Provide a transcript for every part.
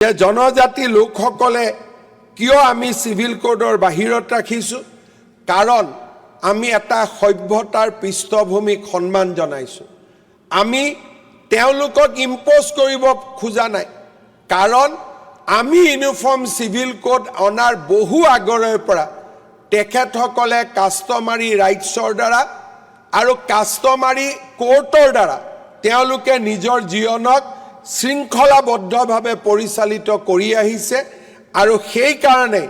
যে জনজাতি লোকসকলে কিয় আমি সিভিল কোডৰ বাহিৰত ৰাখিছোঁ কাৰণ আমি এটা সভ্যতাৰ পৃষ্ঠভূমিক সন্মান জনাইছোঁ আমি তেওঁলোকক ইম্পোজ কৰিব খোজা নাই কাৰণ আমি ইউনিফৰ্ম সিভিল কোড অনাৰ বহু আগৰে পৰা তেখেতসকলে কাষ্টমাৰী ৰাইটছৰ দ্বাৰা আৰু কাষ্টমাৰী কোৰ্টৰ দ্বাৰা তেওঁলোকে নিজৰ জীৱনক শৃংখলাবদ্ধভাৱে পৰিচালিত কৰি আহিছে আৰু সেই কাৰণে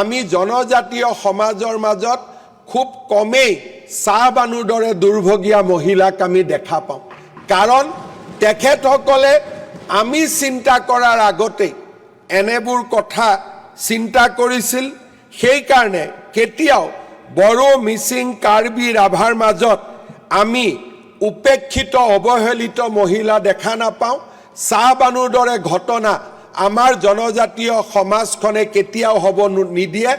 আমি জনজাতীয় সমাজৰ মাজত খুব কমেই চাহবানুৰ দৰে দুৰ্ভগীয়া মহিলাক আমি দেখা পাওঁ কাৰণ তেখেতসকলে আমি চিন্তা কৰাৰ আগতে এনেবোৰ কথা চিন্তা কৰিছিল সেই কাৰণে কেতিয়াও বড়ো মিচিং কাৰ্বি ৰাভাৰ মাজত আমি উপেক্ষিত অৱহেলিত মহিলা দেখা নাপাওঁ চাহবানুৰ দৰে ঘটনা আমাৰ জনজাতীয় সমাজখনে কেতিয়াও হ'ব নিদিয়ে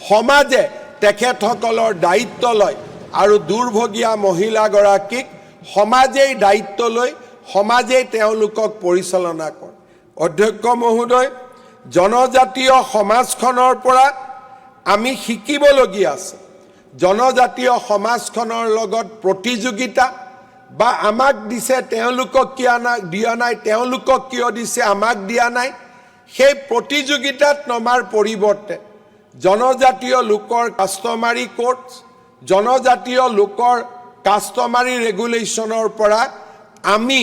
সমাজে তেখেতসকলৰ দায়িত্ব লয় আৰু দুৰ্ভগীয়া মহিলাগৰাকীক সমাজেই দায়িত্ব লৈ সমাজেই তেওঁলোকক পৰিচালনা কৰে অধ্যক্ষ মহোদয় জনজাতীয় সমাজখনৰ পৰা আমি শিকিবলগীয়া আছে জনজাতীয় সমাজখনৰ লগত প্ৰতিযোগিতা বা আমাক দিছে তেওঁলোকক কিয় দিয়া নাই তেওঁলোকক কিয় দিছে আমাক দিয়া নাই সেই প্ৰতিযোগিতাত নমাৰ পৰিৱৰ্তে জনজাতীয় লোকৰ কাষ্টমাৰী কোড জনজাতীয় লোকৰ কাষ্টমাৰী ৰেগুলেশ্যনৰ পৰা আমি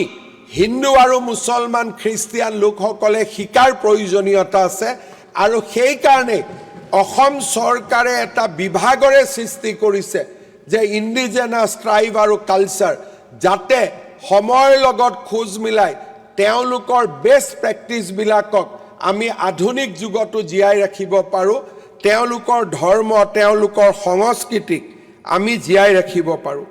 হিন্দু আৰু মুছলমান খ্ৰীষ্টিয়ান লোকসকলে শিকাৰ প্ৰয়োজনীয়তা আছে আৰু সেই কাৰণে অসম চৰকাৰে এটা বিভাগৰে সৃষ্টি কৰিছে যে ইণ্ডিজেনাছ ট্ৰাইব আৰু কালচাৰ যাতে সময়ৰ লগত খোজ মিলাই তেওঁলোকৰ বেষ্ট প্ৰেক্টিছবিলাকক আমি আধুনিক যুগতো জীয়াই ৰাখিব পাৰোঁ তেওঁলোকৰ ধৰ্ম তেওঁলোকৰ সংস্কৃতিক আমি জীয়াই ৰাখিব পাৰোঁ